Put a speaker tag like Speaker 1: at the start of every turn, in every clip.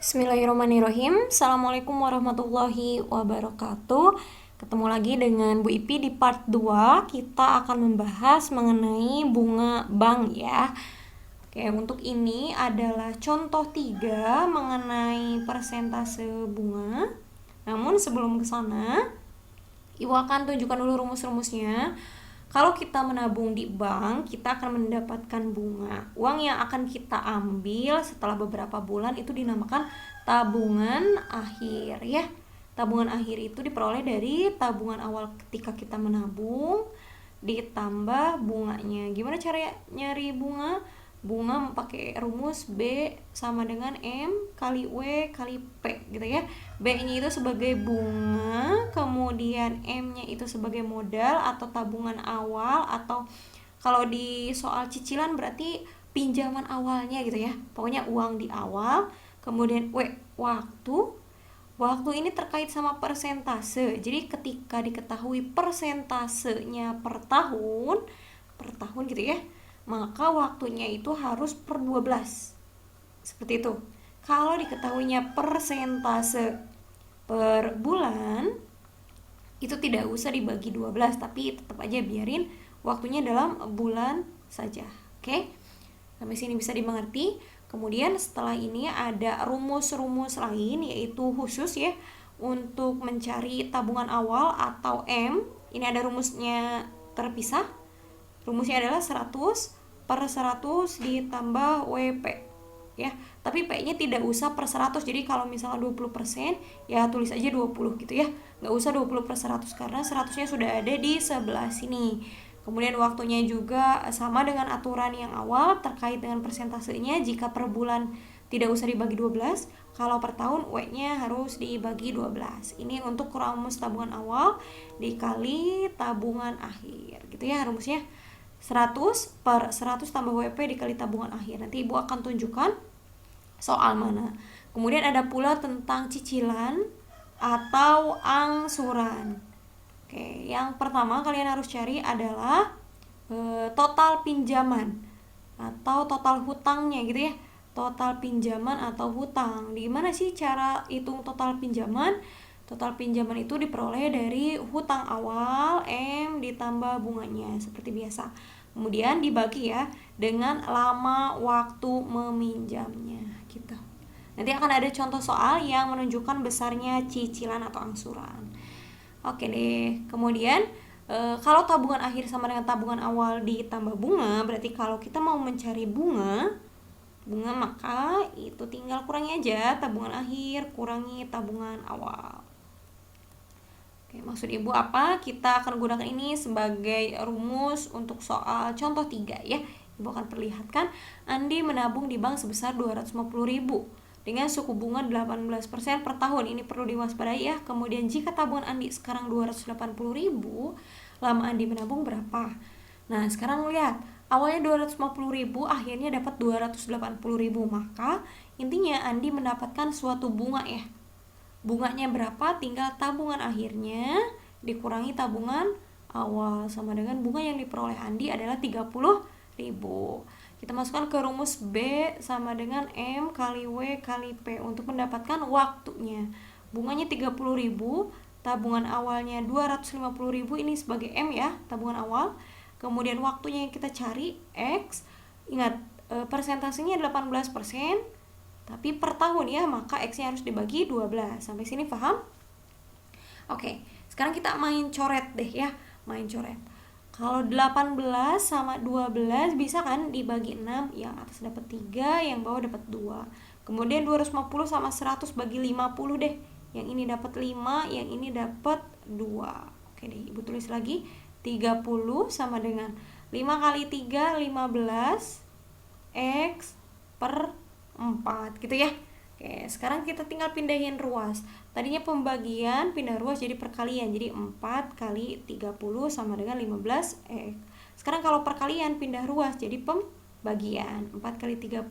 Speaker 1: Bismillahirrahmanirrahim. Assalamualaikum warahmatullahi wabarakatuh. Ketemu lagi dengan Bu Ipi di part 2. Kita akan membahas mengenai bunga bank ya. Oke, untuk ini adalah contoh 3 mengenai persentase bunga. Namun sebelum ke sana, Ibu akan tunjukkan dulu rumus-rumusnya. Kalau kita menabung di bank, kita akan mendapatkan bunga. Uang yang akan kita ambil setelah beberapa bulan itu dinamakan tabungan akhir ya. Tabungan akhir itu diperoleh dari tabungan awal ketika kita menabung ditambah bunganya. Gimana cara nyari bunga? Bunga pakai rumus B sama dengan M kali W kali P gitu ya. B-nya itu sebagai bunga, kemudian M-nya itu sebagai modal atau tabungan awal, atau kalau di soal cicilan berarti pinjaman awalnya gitu ya. Pokoknya uang di awal, kemudian W waktu. Waktu ini terkait sama persentase. Jadi ketika diketahui persentasenya per tahun gitu ya, maka waktunya itu harus per 12. Seperti itu. Kalau diketahuinya persentase per bulan, itu tidak usah dibagi 12, tapi tetap aja biarin waktunya dalam bulan saja. Oke? Sampai sini bisa dimengerti. Kemudian setelah ini ada rumus-rumus lain, yaitu khusus ya untuk mencari tabungan awal atau M. Ini ada rumusnya terpisah. Rumusnya adalah 100 per 100 ditambah WP ya. Tapi P-nya tidak usah per 100. Jadi kalau misalnya 20% ya tulis aja 20 gitu ya. Nggak usah 20 per 100 karena 100-nya sudah ada di sebelah sini. Kemudian waktunya juga sama dengan aturan yang awal terkait dengan persentasenya. Jika per bulan tidak usah dibagi 12, kalau per tahun W-nya harus dibagi 12. Ini untuk rumus tabungan awal dikali tabungan akhir gitu ya rumusnya. 100 per 100 tambah WP dikali tabungan akhir. Nanti Ibu akan tunjukkan soal mana. Kemudian ada pula tentang cicilan atau angsuran. Oke, yang pertama kalian harus cari adalah total pinjaman atau total hutangnya gitu ya. Total pinjaman atau hutang. Di mana sih cara hitung total pinjaman? Total pinjaman itu diperoleh dari hutang awal M ditambah bunganya seperti biasa. Kemudian dibagi ya dengan lama waktu meminjamnya gitu. Nanti akan ada contoh soal yang menunjukkan besarnya cicilan atau angsuran. Oke deh. Kemudian kalau tabungan akhir sama dengan tabungan awal ditambah bunga, berarti kalau kita mau mencari bunga maka itu tinggal kurangi aja tabungan akhir kurangi tabungan awal. Oke, maksud Ibu apa? Kita akan gunakan ini sebagai rumus untuk soal contoh 3 ya. Ibu akan perlihatkan Andi menabung di bank sebesar 250.000 dengan suku bunga 18% per tahun. Ini perlu diwaspadai ya. Kemudian jika tabungan Andi sekarang 280.000, lama Andi menabung berapa? Nah, sekarang lihat. Awalnya 250.000, akhirnya dapat 280.000. Maka intinya Andi mendapatkan suatu bunga ya. Bunganya berapa? Tinggal tabungan akhirnya dikurangi tabungan awal sama dengan bunga yang diperoleh Andi adalah 30.000. Kita masukkan ke rumus B sama dengan M kali W kali P untuk mendapatkan waktunya. Bunganya 30.000, tabungan awalnya 250.000, ini sebagai M ya, tabungan awal. Kemudian waktunya yang kita cari X. Ingat, persentasenya 18%. Tapi per tahun ya, maka X-nya harus dibagi 12. Sampai sini paham? Oke, sekarang kita main coret deh ya. Main coret. Kalau 18 sama 12 bisa kan dibagi 6. Yang atas dapat 3, yang bawah dapat 2. Kemudian 250 sama 100 bagi 50 deh. Yang ini dapat 5, yang ini dapat 2. Oke deh, Ibu tulis lagi. 30 sama dengan 5 kali 3, 15. X per 4 gitu ya. Oke, sekarang kita tinggal pindahin ruas. Tadinya pembagian, pindah ruas jadi perkalian. Jadi 4 kali 30 sama dengan 15 X. Sekarang kalau perkalian pindah ruas jadi pembagian. 4 kali 30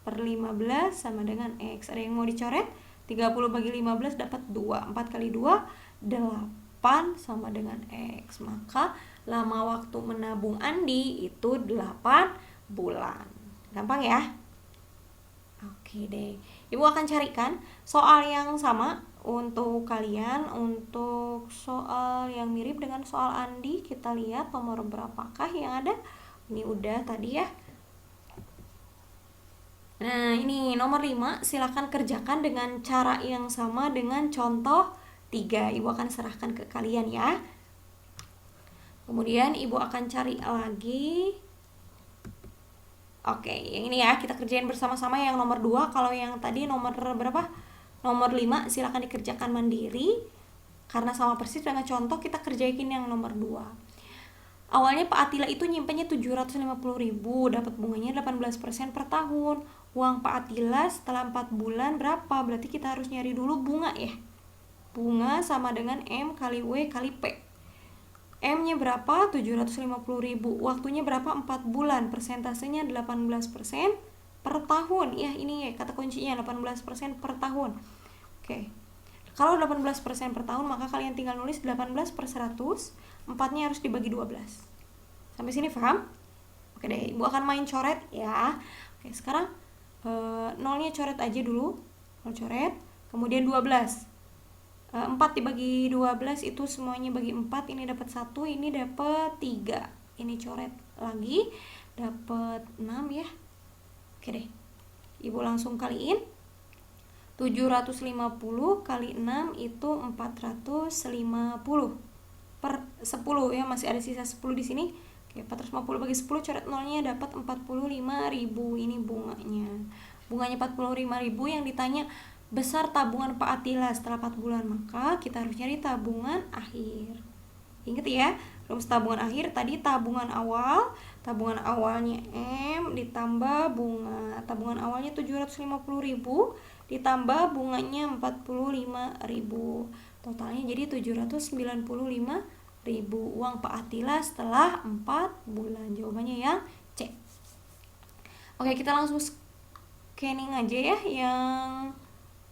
Speaker 1: per 15 sama dengan X. Ada yang mau dicoret? 30 bagi 15 dapat 2. 4 kali 2 8 sama dengan X. Maka lama waktu menabung Andi itu 8 bulan. Gampang ya? Oke deh. Ibu akan carikan soal yang sama untuk kalian. Untuk soal yang mirip dengan soal Andi, kita lihat nomor berapakah yang ada. Ini udah tadi ya. Nah, ini nomor 5, silakan kerjakan dengan cara yang sama dengan contoh 3. Ibu akan serahkan ke kalian ya. Kemudian Ibu akan cari lagi. Oke, yang ini ya, kita kerjain bersama-sama yang nomor 2. Kalau yang tadi nomor berapa? Nomor 5, silakan dikerjakan mandiri. Karena sama persis dengan contoh, kita kerjain yang nomor 2. Awalnya Pak Atila itu nyimpennya 750.000, dapat bunganya 18% per tahun. Uang Pak Atila setelah 4 bulan berapa? Berarti kita harus nyari dulu bunga ya. Bunga sama dengan M kali W kali P. M-nya berapa? 750.000. Waktunya berapa? 4 bulan. Persentasenya 18% per tahun. Ya, ini ya kata kuncinya, 18% per tahun. Oke. Kalau 18% per tahun, maka kalian tinggal nulis 18 per 100. 4-nya harus dibagi 12. Sampai sini paham? Oke deh, Ibu akan main coret ya. Oke, sekarang nolnya coret aja dulu. 0 coret. Kemudian 12. 4 dibagi 12 itu semuanya bagi 4. Ini dapat 1, ini dapat 3. Ini coret lagi, dapat 6 ya. Oke deh, Ibu langsung kaliin. 750 kali 6 itu 450 per 10 ya, masih ada sisa 10 di sini. Oke, 450 bagi 10, coret nolnya dapat 45.000. Ini bunganya. Bunganya 45.000. Yang ditanya besar tabungan Pak Atila setelah 4 bulan, maka kita harus nyari tabungan akhir. Ingat ya, rumus tabungan akhir tadi tabungan awal. Tabungan awalnya M ditambah bunga. Tabungan awalnya 750.000 ditambah bunganya 45.000. Totalnya jadi 795.000 uang Pak Atila setelah 4 bulan. Jawabannya yang C. Oke, kita langsung scanning aja ya yang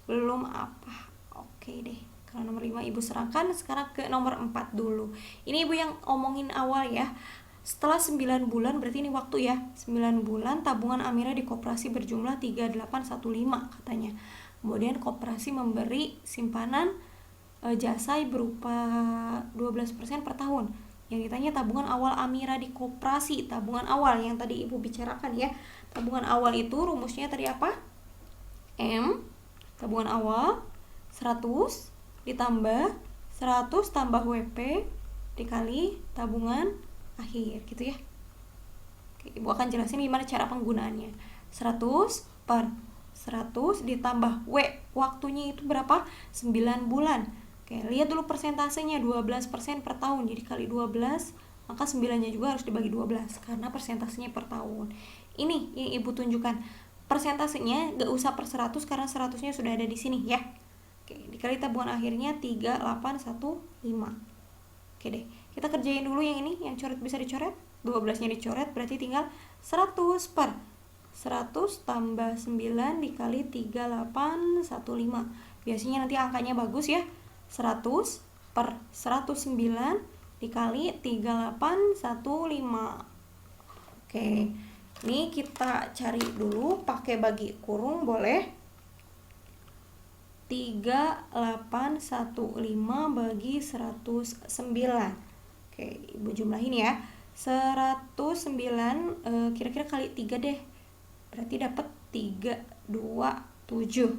Speaker 1: belum apa. Oke deh, kalau nomor 5 Ibu serahkan. Sekarang ke nomor 4 dulu. Ini Ibu yang omongin awal ya. Setelah 9 bulan, berarti ini waktu ya, 9 bulan tabungan Amira di koperasi berjumlah 3815 katanya. Kemudian koperasi memberi simpanan jasa berupa 12% per tahun. Yang ditanya tabungan awal Amira di koperasi. Tabungan awal yang tadi Ibu bicarakan ya. Tabungan awal itu rumusnya tadi apa? M, tabungan awal 100 ditambah 100 tambah WP dikali tabungan akhir gitu ya. Oke, Ibu akan jelasin gimana cara penggunaannya. 100 per 100 ditambah W, waktunya itu berapa? 9 bulan. Oke, lihat dulu persentasenya, 12% per tahun. Jadi kali 12, maka 9-nya juga harus dibagi 12 karena persentasenya per tahun. Ini yang Ibu tunjukkan. Persentasenya gak usah per 100 karena 100-nya sudah ada di sini ya. Oke, dikali tabungan akhirnya 3815. Oke deh, kita kerjain dulu yang ini, yang coret bisa dicoret. 12-nya dicoret, berarti tinggal 100 per 100 tambah 9 dikali 3815. Biasanya nanti angkanya bagus ya. 100 per 109 dikali 3815. Oke, ini kita cari dulu pakai bagi kurung boleh. 3815 bagi 109. Oke, Ibu jumlahin ya. 109 kira-kira kali 3 deh. Berarti dapat 327.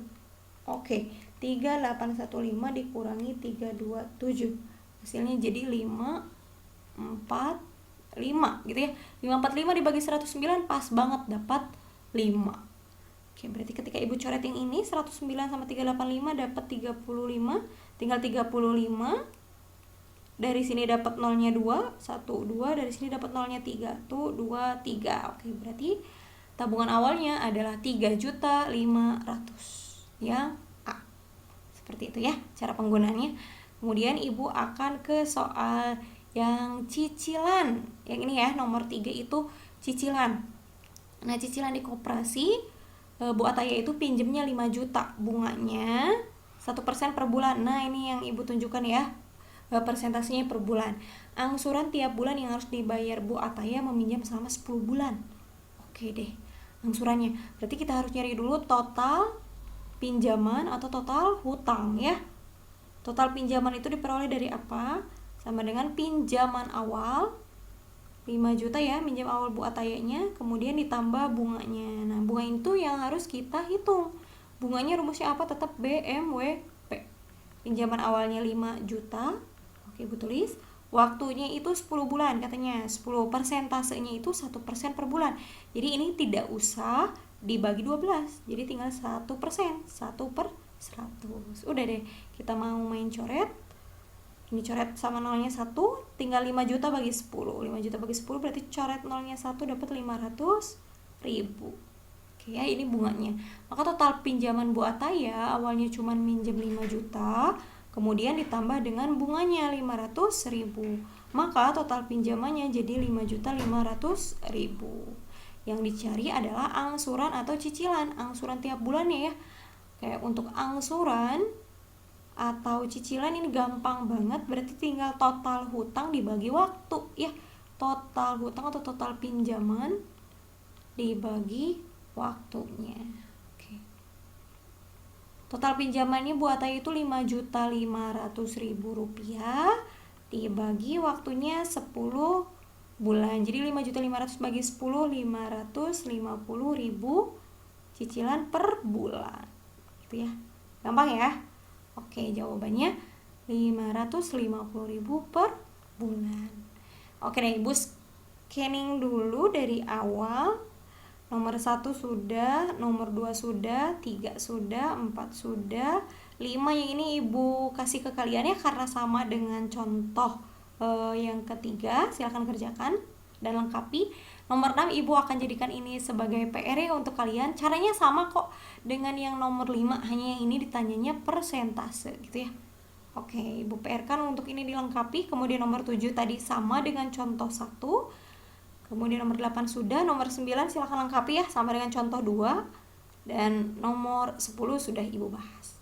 Speaker 1: Oke, 3815 dikurangi 327. Hasilnya jadi 545 gitu ya. 545 dibagi 109 pas banget dapat 5. Oke, berarti ketika Ibu coret yang ini 109 sama 385 dapat 35. Tinggal 35. Dari sini dapat nolnya 2, 1, 2. Dari sini dapat nolnya 3. Tuh, 2, 3. Oke, berarti tabungan awalnya adalah 3.500.000 yang A. Seperti itu ya cara penggunaannya. Kemudian Ibu akan ke soal yang cicilan. Yang ini ya, nomor 3 itu cicilan. Nah, cicilan di koperasi Bu Ataya itu pinjemnya 5 juta. Bunganya 1% per bulan. Nah, ini yang Ibu tunjukkan ya. Persentasenya per bulan. Angsuran tiap bulan yang harus dibayar Bu Ataya meminjam selama 10 bulan. Oke deh, angsurannya. Berarti kita harus nyari dulu total pinjaman atau total hutang ya. Total pinjaman itu diperoleh dari apa? Sama dengan pinjaman awal 5 juta ya, pinjam awal Bu Atayanya, kemudian ditambah bunganya. Nah, bunga itu yang harus kita hitung. Bunganya rumusnya apa? Tetap BMWP. Pinjaman awalnya 5 juta. Oke, Bu tulis. Waktunya itu 10 bulan katanya. 10 persentasenya itu 1% per bulan. Jadi ini tidak usah dibagi 12. Jadi tinggal 1%. 1 per 100. Udah deh, kita mau main coret. Ini coret sama nolnya 1, tinggal 5 juta bagi 10. 5 juta bagi 10 berarti coret nolnya 1 dapat 500.000. Oke ya, ini bunganya. Maka total pinjaman Bu Ataya awalnya cuma minjem 5 juta, kemudian ditambah dengan bunganya 500.000. Maka total pinjamannya jadi 5.500.000. Yang dicari adalah angsuran atau cicilan, angsuran tiap bulannya ya. Kayak untuk angsuran atau cicilan ini gampang banget, berarti tinggal total hutang dibagi waktu ya. Total hutang atau total pinjaman dibagi waktunya. Oke. Total pinjamannya Bu Ataya itu 5.500.000 rupiah dibagi waktunya 10 bulan. Jadi 5.500.000 bagi 10, 550.000 cicilan per bulan. Gitu ya. Gampang ya? Oke, jawabannya 550.000 per bulan. Oke deh, Ibu scanning dulu dari awal. Nomor 1 sudah, nomor 2 sudah, 3 sudah, 4 sudah, 5 yang ini Ibu kasih ke kalian ya karena sama dengan contoh yang ketiga. Silakan kerjakan dan lengkapi. Nomor 6 Ibu akan jadikan ini sebagai PR ya untuk kalian. Caranya sama kok dengan yang nomor 5, hanya yang ini ditanyanya persentase gitu ya. Oke, Ibu PR kan untuk ini dilengkapi. Kemudian nomor 7 tadi sama dengan contoh 1. Kemudian nomor 8 sudah, nomor 9 silahkan lengkapi ya sama dengan contoh 2. Dan nomor 10 sudah Ibu bahas.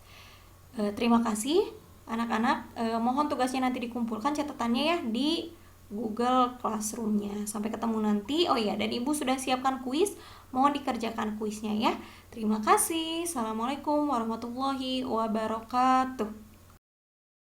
Speaker 1: Terima kasih anak-anak. Mohon tugasnya nanti dikumpulkan catatannya ya di Google Classroom-nya. Sampai ketemu nanti. Oh iya, dan Ibu sudah siapkan kuis. Mohon dikerjakan kuisnya ya. Terima kasih. Assalamualaikum warahmatullahi wabarakatuh.